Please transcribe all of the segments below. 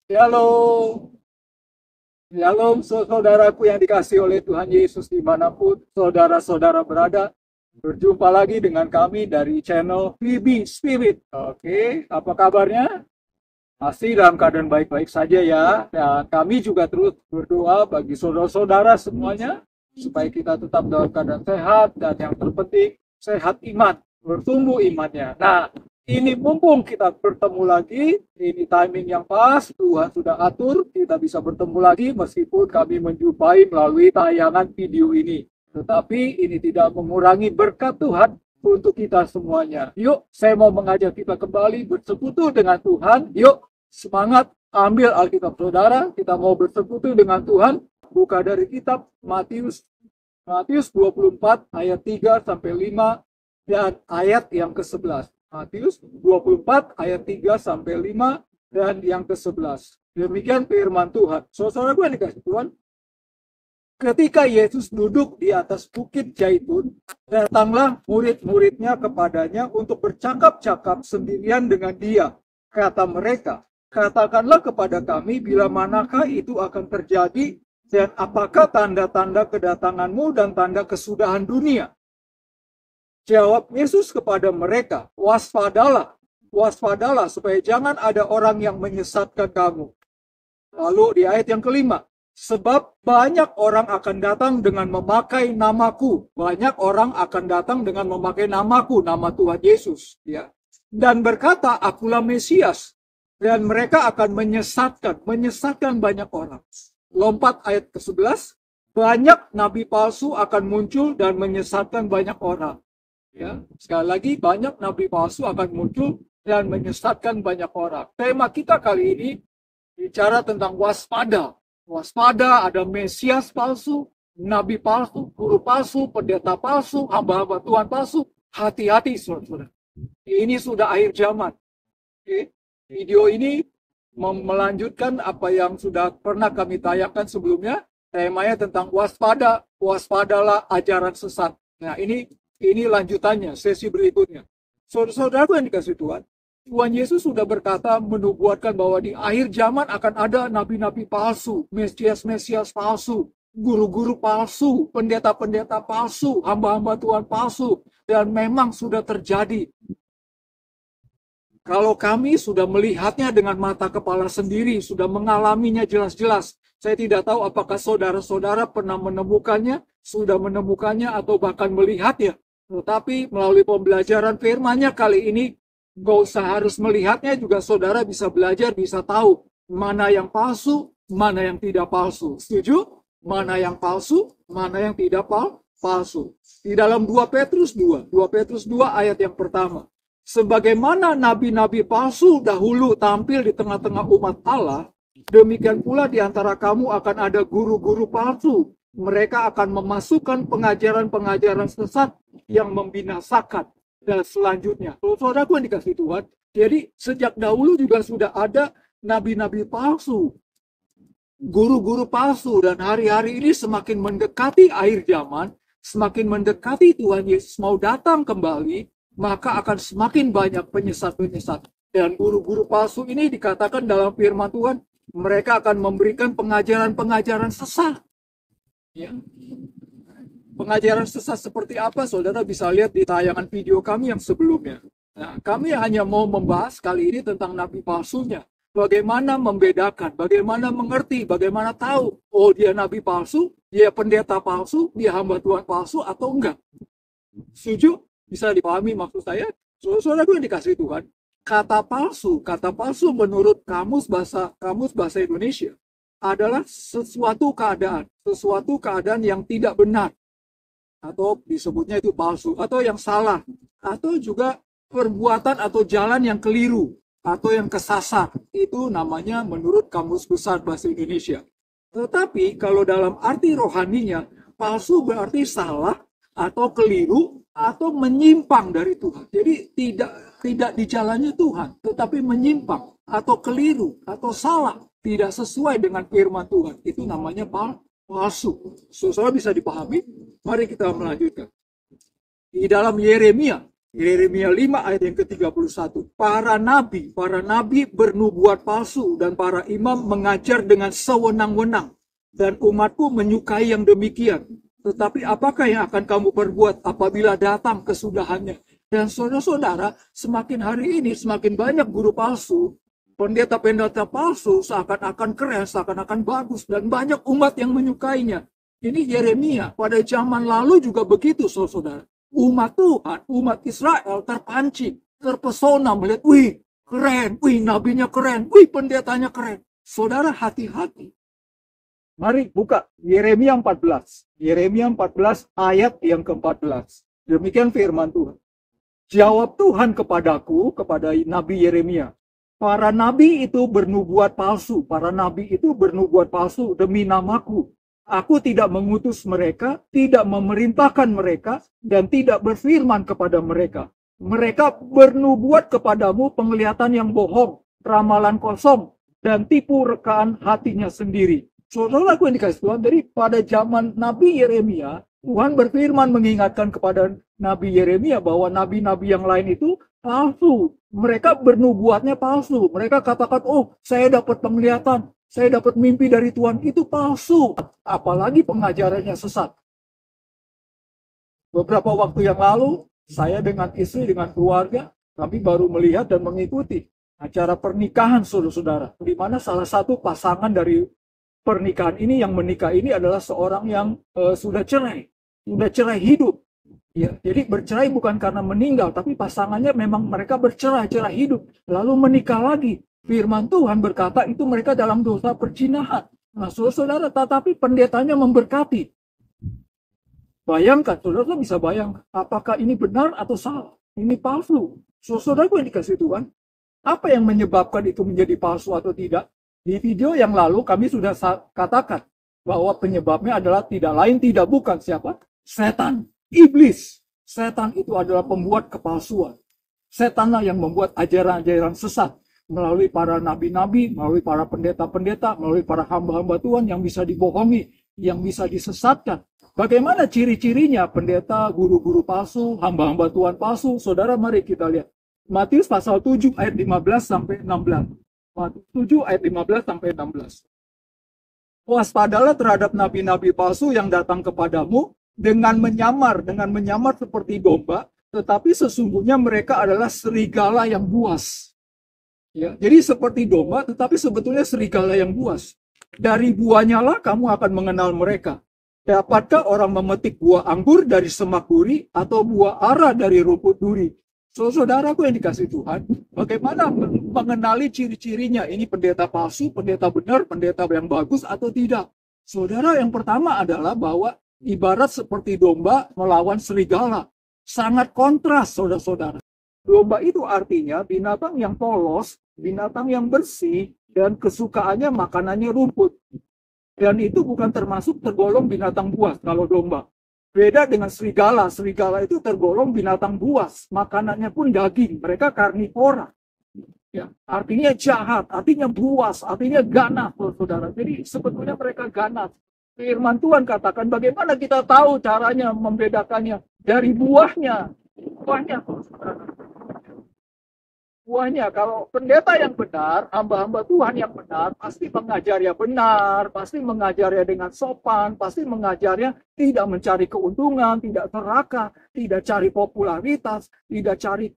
Shalom, shalom saudaraku yang dikasih oleh Tuhan Yesus dimanapun saudara-saudara berada. Berjumpa lagi dengan kami dari channel VB Spirit. Oke, apa kabarnya? Masih dalam keadaan baik-baik saja ya. Dan kami juga terus berdoa bagi saudara-saudara semuanya supaya kita tetap dalam keadaan sehat dan yang terpenting sehat iman, bertumbuh imannya. Nah, ini mumpung kita bertemu lagi, ini timing yang pas, Tuhan sudah atur, kita bisa bertemu lagi meskipun kami menjumpai melalui tayangan video ini. Tetapi ini tidak mengurangi berkat Tuhan untuk kita semuanya. Yuk, saya mau mengajak kita kembali bersekutu dengan Tuhan. Yuk, semangat, ambil Alkitab saudara, kita mau bersekutu dengan Tuhan. Buka dari kitab Matius 24 ayat 3 sampai 5 dan ayat yang ke-11. Matius 24 ayat 3 sampai 5 dan yang ke-11. Demikian firman Tuhan. Saudara gue yang dikasih Tuhan, ketika Yesus duduk di atas bukit Zaitun, datanglah murid-muridnya kepadanya untuk bercakap-cakap sendirian dengan dia. Kata mereka, katakanlah kepada kami bila manakah itu akan terjadi dan apakah tanda-tanda kedatanganmu dan tanda kesudahan dunia. Jawab Yesus kepada mereka, waspadalah, waspadalah supaya jangan ada orang yang menyesatkan kamu. Lalu di ayat yang kelima, sebab banyak orang akan datang dengan memakai namaku. Banyak orang akan datang dengan memakai namaku, nama Tuhan Yesus. Ya. Dan berkata, akulah Mesias. Dan mereka akan menyesatkan banyak orang. Lompat ayat ke-11, banyak nabi palsu akan muncul dan menyesatkan banyak orang. Ya, sekali lagi banyak nabi palsu akan muncul dan menyesatkan banyak orang. Tema kita kali ini bicara tentang waspada. Waspada, ada Mesias palsu, nabi palsu, guru palsu, pendeta palsu, hamba-hamba Tuhan palsu. Hati-hati, saudara. Ini sudah akhir zaman. Oke. Video ini melanjutkan apa yang sudah pernah kami tayangkan sebelumnya. Temanya tentang waspada, waspadalah ajaran sesat. Nah, ini lanjutannya, sesi berikutnya. Saudara-saudaraku yang dikasih Tuhan, Tuhan Yesus sudah berkata, menubuatkan bahwa di akhir zaman akan ada nabi-nabi palsu, Mesias-Mesias palsu, guru-guru palsu, pendeta-pendeta palsu, hamba-hamba Tuhan palsu, dan memang sudah terjadi. Kalau kami sudah melihatnya dengan mata kepala sendiri, sudah mengalaminya jelas-jelas, saya tidak tahu apakah saudara-saudara pernah menemukannya, sudah menemukannya, atau bahkan melihatnya. Tetapi melalui pembelajaran firman-Nya kali ini, nggak usah harus melihatnya, juga saudara bisa belajar, bisa tahu mana yang palsu, mana yang tidak palsu. Setuju? Mana yang palsu, mana yang tidak palsu. Di dalam 2 Petrus 2 ayat yang pertama. Sebagaimana nabi-nabi palsu dahulu tampil di tengah-tengah umat Allah, demikian pula di antara kamu akan ada guru-guru palsu. Mereka akan memasukkan pengajaran-pengajaran sesat yang membinasakan. Dan selanjutnya, saudaraku yang dikasih Tuhan, jadi sejak dahulu juga sudah ada nabi-nabi palsu, guru-guru palsu, dan hari-hari ini semakin mendekati akhir zaman, semakin mendekati Tuhan Yesus mau datang kembali, maka akan semakin banyak penyesat-penyesat. Dan guru-guru palsu ini dikatakan dalam firman Tuhan, mereka akan memberikan pengajaran-pengajaran sesat. Ya. Pengajaran sesat seperti apa, saudara bisa lihat di tayangan video kami yang sebelumnya. Nah, kami hanya mau membahas kali ini tentang nabi palsunya. Bagaimana membedakan, bagaimana mengerti, bagaimana tahu, oh dia nabi palsu, dia pendeta palsu, dia hamba Tuhan palsu atau enggak. Setuju? Bisa dipahami maksud saya? Saudara yang dikasih Tuhan, kata palsu menurut kamus bahasa Indonesia adalah sesuatu keadaan yang tidak benar, atau disebutnya itu palsu, atau yang salah, atau juga perbuatan atau jalan yang keliru, atau yang kesasar. Itu namanya menurut Kamus Besar Bahasa Indonesia. Tetapi kalau dalam arti rohaninya, palsu berarti salah, atau keliru, atau menyimpang dari Tuhan. Jadi tidak di jalannya Tuhan, tetapi menyimpang, atau keliru, atau salah, tidak sesuai dengan firman Tuhan. Itu namanya palsu. Saudara bisa dipahami? Mari kita melanjutkan. Di dalam Yeremia Yeremia 5 ayat yang ke-31. Para nabi bernubuat palsu dan para imam mengajar dengan sewenang-wenang. Dan umatku menyukai yang demikian. Tetapi apakah yang akan kamu perbuat apabila datang kesudahannya? Dan saudara-saudara, semakin hari ini semakin banyak guru palsu, pendeta-pendeta palsu seakan-akan keren, seakan-akan bagus, dan banyak umat yang menyukainya. Ini Yeremia, pada zaman lalu juga begitu, saudara. Umat Tuhan, umat Israel terpancing, terpesona melihat, wih, keren, wih, nabinya keren, wih, pendetanya keren. Saudara, hati-hati. Mari buka Yeremia 14. Yeremia 14 ayat yang ke-14. Demikian firman Tuhan. Jawab Tuhan kepadaku, kepada Nabi Yeremia. Para nabi itu bernubuat palsu. Para nabi itu bernubuat palsu demi namaku. Aku tidak mengutus mereka, tidak memerintahkan mereka, dan tidak berfirman kepada mereka. Mereka bernubuat kepadamu penglihatan yang bohong, ramalan kosong, dan tipu rekaan hatinya sendiri. Saudara aku yang dikasih Tuhan, dari pada zaman Nabi Yeremia, Tuhan berfirman mengingatkan kepada Nabi Yeremia bahwa nabi-nabi yang lain itu palsu. Mereka bernubuatnya palsu. Mereka katakan, oh saya dapat penglihatan, saya dapat mimpi dari Tuhan, itu palsu. Apalagi pengajarannya sesat. Beberapa waktu yang lalu, saya dengan istri, dengan keluarga, kami baru melihat dan mengikuti acara pernikahan saudara-saudara. Di mana salah satu pasangan dari pernikahan ini, yang menikah ini adalah seorang yang sudah cerai hidup. Ya, jadi bercerai bukan karena meninggal, tapi pasangannya memang mereka cerai hidup, lalu menikah lagi. Firman Tuhan berkata itu mereka dalam dosa perzinahan. Nah, saudara, tetapi pendetanya memberkati. Bayangkan, saudara bisa bayangkan, apakah ini benar atau salah? Ini palsu. Saudaraku yang dikasih Tuhan, apa yang menyebabkan itu menjadi palsu atau tidak? Di video yang lalu kami sudah katakan bahwa penyebabnya adalah tidak lain tidak bukan siapa? Setan, iblis. Setan itu adalah pembuat kepalsuan. Setanlah yang membuat ajaran-ajaran sesat melalui para nabi-nabi, melalui para pendeta-pendeta, melalui para hamba-hamba Tuhan yang bisa dibohongi, yang bisa disesatkan. Bagaimana ciri-cirinya pendeta, guru-guru palsu, hamba-hamba Tuhan palsu? Saudara, mari kita lihat. Matius pasal 7 ayat 15 sampai 16. Matius 7 ayat 15 sampai 16. Waspadalah terhadap nabi-nabi palsu yang datang kepadamu dengan menyamar seperti domba, tetapi sesungguhnya mereka adalah serigala yang buas. Ya, jadi seperti domba, tetapi sebetulnya serigala yang buas. Dari buahnya lah kamu akan mengenal mereka. Dapatkah orang memetik buah anggur dari semak duri atau buah ara dari rumput duri? Saudaraku yang dikasih Tuhan, bagaimana mengenali ciri-cirinya? Ini pendeta palsu, pendeta benar, pendeta yang bagus atau tidak? Saudara, yang pertama adalah bahwa ibarat seperti domba melawan serigala. Sangat kontras, saudara-saudara. Domba itu artinya binatang yang polos, binatang yang bersih, dan kesukaannya makanannya rumput. Dan itu bukan tergolong binatang buas kalau domba. Beda dengan serigala. Serigala itu tergolong binatang buas. Makanannya pun daging. Mereka karnivora. Ya, artinya jahat, artinya buas, artinya ganas, saudara. Jadi sebetulnya mereka ganas. Firman Tuhan katakan bagaimana kita tahu caranya membedakannya dari buahnya. Buahnya, kalau pendeta yang benar, hamba-hamba Tuhan yang benar, pasti mengajarnya benar, pasti mengajarnya dengan sopan, pasti mengajarnya tidak mencari keuntungan, tidak serakah, tidak cari popularitas, tidak cari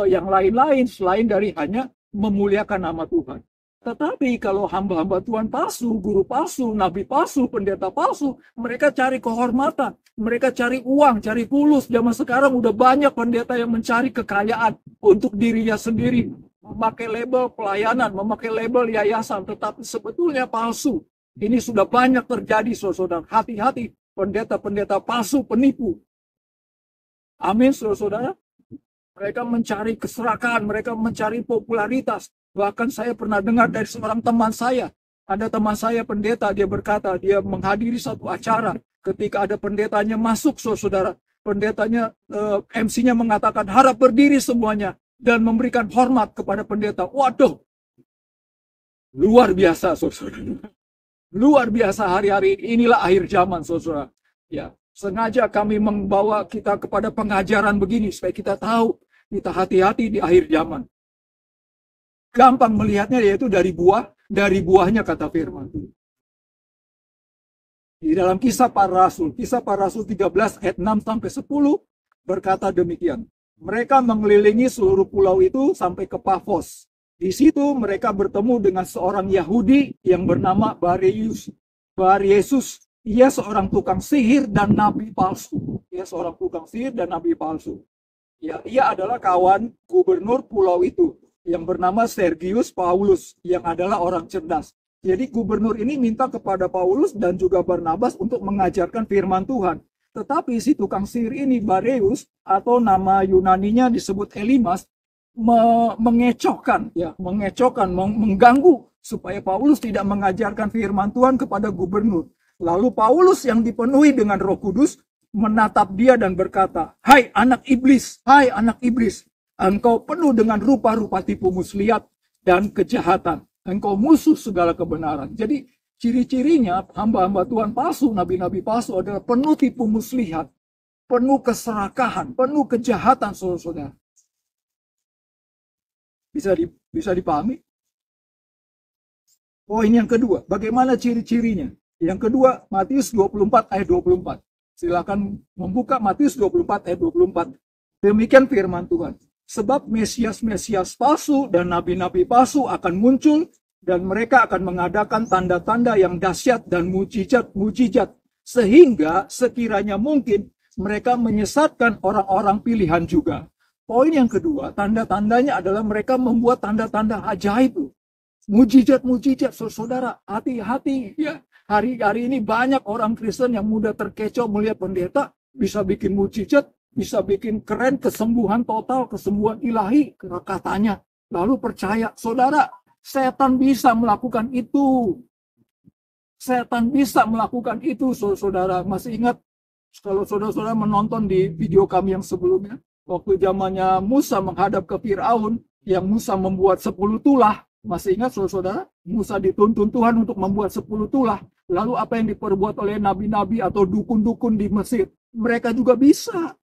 yang lain-lain selain dari hanya memuliakan nama Tuhan. Tetapi kalau hamba-hamba Tuhan palsu, guru palsu, nabi palsu, pendeta palsu, mereka cari kehormatan, mereka cari uang, cari fulus. Zaman sekarang udah banyak pendeta yang mencari kekayaan untuk dirinya sendiri, memakai label pelayanan, memakai label yayasan, tetapi sebetulnya palsu. Ini sudah banyak terjadi, saudara. Hati-hati, pendeta-pendeta palsu, penipu. Amin, saudara. Mereka mencari keserakahan, mereka mencari popularitas. Bahkan saya pernah dengar dari seorang teman saya. Ada teman saya pendeta, dia berkata, dia menghadiri satu acara. Ketika ada pendetanya masuk, saudara. Pendetanya, MC-nya mengatakan, harap berdiri semuanya. Dan memberikan hormat kepada pendeta. Waduh, luar biasa, saudara. Luar biasa hari-hari ini. Inilah akhir zaman, saudara. Ya, Sengaja kami membawa kita kepada pengajaran begini supaya kita tahu, kita hati-hati di akhir zaman. Gampang melihatnya yaitu dari buahnya kata firman. Di dalam Kisah Para Rasul 13 ayat 6 sampai 10 berkata demikian. Mereka mengelilingi seluruh pulau itu sampai ke Pafos. Di situ mereka bertemu dengan seorang Yahudi yang bernama Baryesus. Ia seorang tukang sihir dan nabi palsu. Ya, ia adalah kawan gubernur pulau itu yang bernama Sergius Paulus yang adalah orang cerdas. Jadi gubernur ini minta kepada Paulus dan juga Barnabas untuk mengajarkan firman Tuhan. Tetapi si tukang sihir ini, Bareus, atau nama Yunaninya disebut Elimas, mengganggu supaya Paulus tidak mengajarkan firman Tuhan kepada gubernur. Lalu Paulus yang dipenuhi dengan Roh Kudus menatap dia dan berkata, hai anak iblis, engkau penuh dengan rupa-rupa tipu muslihat dan kejahatan. Engkau musuh segala kebenaran. Jadi ciri-cirinya hamba-hamba Tuhan palsu, nabi-nabi palsu adalah penuh tipu muslihat, penuh keserakahan, penuh kejahatan, saudara-saudara. Bisa dipahami? Oh, ini yang kedua. Bagaimana ciri-cirinya? Yang kedua, Matius 24 ayat 24. Silakan membuka Matius 24 ayat 24. Demikian firman Tuhan. Sebab Mesias-Mesias palsu dan nabi-nabi palsu akan muncul dan mereka akan mengadakan tanda-tanda yang dahsyat dan mujizat sehingga sekiranya mungkin mereka menyesatkan orang-orang pilihan juga. Poin yang kedua, tanda-tandanya adalah mereka membuat tanda-tanda ajaib. Mujizat, saudara, hati-hati ya. Hari ini banyak orang Kristen yang mudah terkecoh melihat pendeta bisa bikin mujizat, bisa bikin keren, kesembuhan total, kesembuhan ilahi katanya. Lalu percaya, saudara, setan bisa melakukan itu. Saudara. Masih ingat kalau saudara-saudara menonton di video kami yang sebelumnya, waktu zamannya Musa menghadap ke Firaun, yang Musa membuat 10 tulah. Masih ingat saudara-saudara? Musa dituntun Tuhan untuk membuat 10 tulah. Lalu apa yang diperbuat oleh nabi-nabi atau dukun-dukun di Mesir? Mereka juga bisa.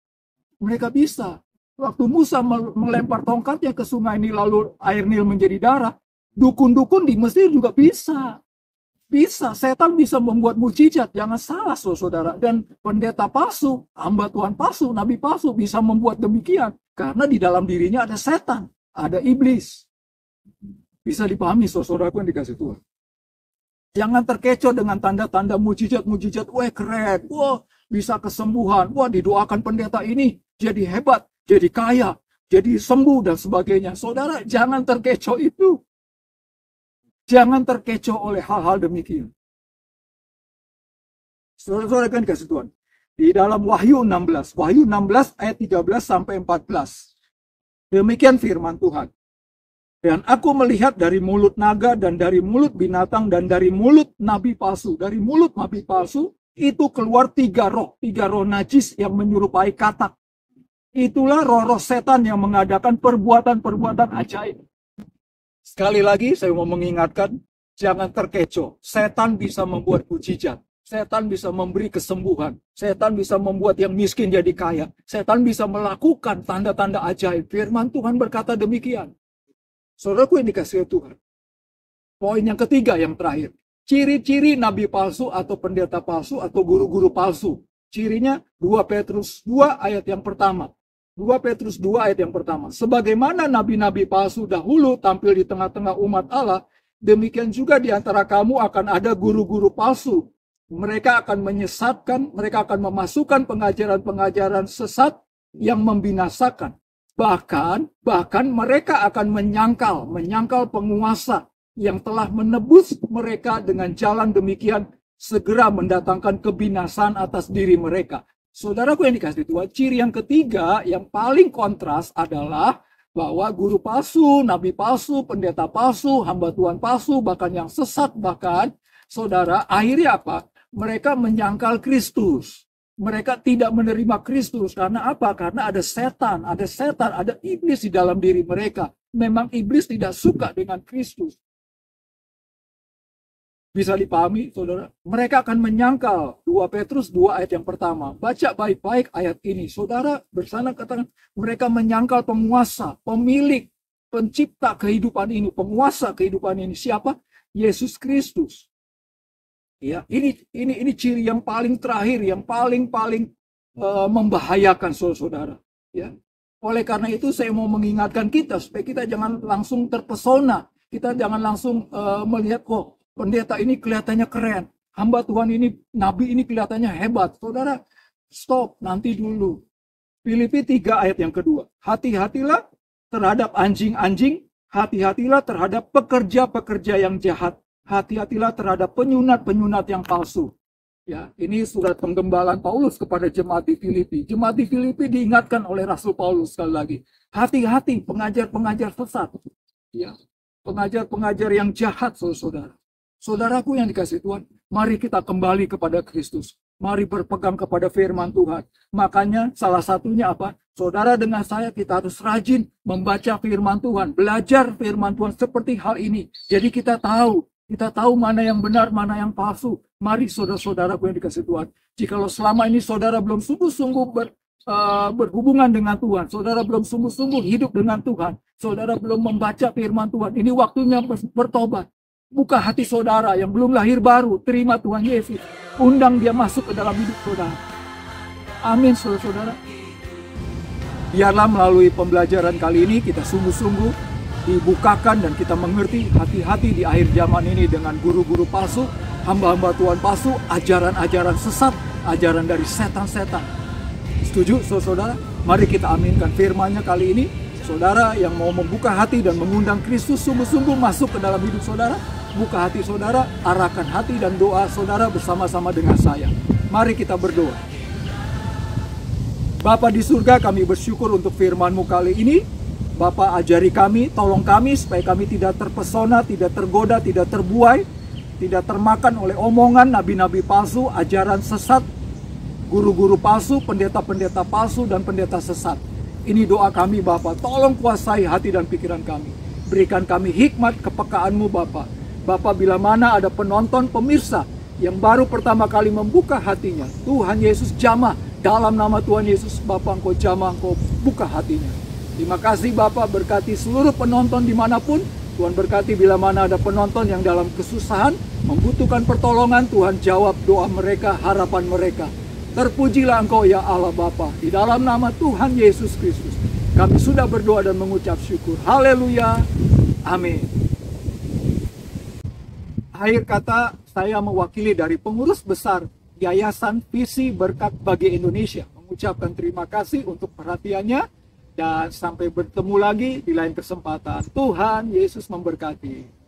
Waktu Musa melempar tongkatnya ke sungai Nil lalu air Nil menjadi darah, dukun-dukun di Mesir juga bisa. Setan bisa membuat mujizat, jangan salah saudara. Dan pendeta palsu, hamba Tuhan palsu, nabi palsu bisa membuat demikian. Karena di dalam dirinya ada setan, ada iblis. Bisa dipahami saudaraku yang dikasih Tuhan. Jangan terkecoh dengan tanda-tanda mujizat. Wah keren, wah bisa kesembuhan, wah didoakan pendeta ini jadi hebat, jadi kaya, jadi sembuh dan sebagainya. Saudara, jangan terkecoh itu. Jangan terkecoh oleh hal-hal demikian. Saudara-saudara kan dikasih Tuhan. Di dalam Wahyu 16 ayat 13 sampai 14. Demikian firman Tuhan. Dan aku melihat dari mulut naga dan dari mulut binatang dan dari mulut nabi palsu. Dari mulut nabi palsu itu keluar 3 roh najis yang menyerupai katak. Itulah roh-roh setan yang mengadakan perbuatan-perbuatan ajaib. Sekali lagi saya mau mengingatkan, jangan terkecoh. Setan bisa membuat mujizat. Setan bisa memberi kesembuhan. Setan bisa membuat yang miskin jadi kaya. Setan bisa melakukan tanda-tanda ajaib. Firman Tuhan berkata demikian. Saudaraku yang dikasihi Tuhan. Poin yang ketiga yang terakhir. Ciri-ciri nabi palsu atau pendeta palsu atau guru-guru palsu. Cirinya 2 Petrus 2 ayat yang pertama. 2 Petrus 2 ayat yang pertama. Sebagaimana nabi-nabi palsu dahulu tampil di tengah-tengah umat Allah, demikian juga di antara kamu akan ada guru-guru palsu. Mereka akan menyesatkan, mereka akan memasukkan pengajaran-pengajaran sesat yang membinasakan. Bahkan mereka akan menyangkal penguasa yang telah menebus mereka dengan jalan demikian, segera mendatangkan kebinasaan atas diri mereka. Saudaraku yang dikasihi Tuhan, ciri yang ketiga yang paling kontras adalah bahwa guru palsu, nabi palsu, pendeta palsu, hamba Tuhan palsu, bahkan yang sesat bahkan, saudara, akhirnya apa? Mereka menyangkal Kristus. Mereka tidak menerima Kristus. Karena apa? Karena ada setan, ada iblis di dalam diri mereka. Memang iblis tidak suka dengan Kristus. Bisa dipahami, saudara? Mereka akan menyangkal. 2 Petrus 2 ayat yang pertama. Baca baik-baik ayat ini. Saudara, bersana katakan, mereka menyangkal penguasa, pemilik, pencipta kehidupan ini, penguasa kehidupan ini. Siapa? Yesus Kristus. Ya, ini ciri yang paling terakhir, yang paling membahayakan saudara. Ya. Oleh karena itu saya mau mengingatkan kita supaya kita jangan langsung terpesona. Kita jangan langsung melihat kok pendeta ini kelihatannya keren. Hamba Tuhan ini, nabi ini kelihatannya hebat. Saudara, stop, nanti dulu. Filipi 3 ayat yang kedua. Hati-hatilah terhadap anjing-anjing. Hati-hatilah terhadap pekerja-pekerja yang jahat. Hati-hatilah terhadap penyunat-penyunat yang palsu. Ya, ini surat penggembalaan Paulus kepada jemaat di Filipi. Jemaat di Filipi diingatkan oleh Rasul Paulus sekali lagi. Hati-hati pengajar-pengajar sesat. Ya, pengajar-pengajar yang jahat, saudara. Saudaraku yang dikasihi Tuhan, mari kita kembali kepada Kristus. Mari berpegang kepada firman Tuhan. Makanya salah satunya apa? Saudara dengan saya kita harus rajin membaca firman Tuhan. Belajar firman Tuhan seperti hal ini. Jadi kita tahu mana yang benar, mana yang palsu. Mari saudara-saudaraku yang dikasihi Tuhan. Jikalau selama ini saudara belum sungguh-sungguh berhubungan dengan Tuhan. Saudara belum sungguh-sungguh hidup dengan Tuhan. Saudara belum membaca firman Tuhan. Ini waktunya bertobat. Buka hati saudara yang belum lahir baru, terima Tuhan Yesus. Undang dia masuk ke dalam hidup saudara. Amin, saudara-saudara. Biarlah melalui pembelajaran kali ini kita sungguh-sungguh dibukakan dan kita mengerti hati-hati di akhir zaman ini dengan guru-guru palsu, hamba-hamba Tuhan palsu, ajaran-ajaran sesat, ajaran dari setan-setan. Setuju, saudara? Mari kita aminkan firman-Nya kali ini. Saudara yang mau membuka hati dan mengundang Kristus sungguh-sungguh masuk ke dalam hidup saudara, buka hati saudara, arahkan hati dan doa saudara bersama-sama dengan saya. Mari kita berdoa. Bapa di surga, kami bersyukur untuk firman-Mu kali ini. Bapa, ajari kami, tolong kami supaya kami tidak terpesona, tidak tergoda, tidak terbuai, tidak termakan oleh omongan nabi-nabi palsu, ajaran sesat, guru-guru palsu, pendeta-pendeta palsu, dan pendeta sesat. Ini doa kami Bapa, tolong kuasai hati dan pikiran kami. Berikan kami hikmat kepekaan-Mu Bapa. Bapa, bila mana ada penonton, pemirsa yang baru pertama kali membuka hatinya, Tuhan Yesus jamah, dalam nama Tuhan Yesus Bapa, Engkau jamah, Engkau buka hatinya. Terima kasih Bapa, berkati seluruh penonton dimanapun. Tuhan berkati bila mana ada penonton yang dalam kesusahan, membutuhkan pertolongan, Tuhan jawab doa mereka, harapan mereka. Terpujilah Engkau ya Allah Bapa, di dalam nama Tuhan Yesus Kristus. Kami sudah berdoa dan mengucap syukur. Haleluya. Amin. Akhir kata, saya mewakili dari pengurus besar Yayasan Visi Berkat Bagi Indonesia. Mengucapkan terima kasih untuk perhatiannya. Dan sampai bertemu lagi di lain kesempatan. Tuhan Yesus memberkati.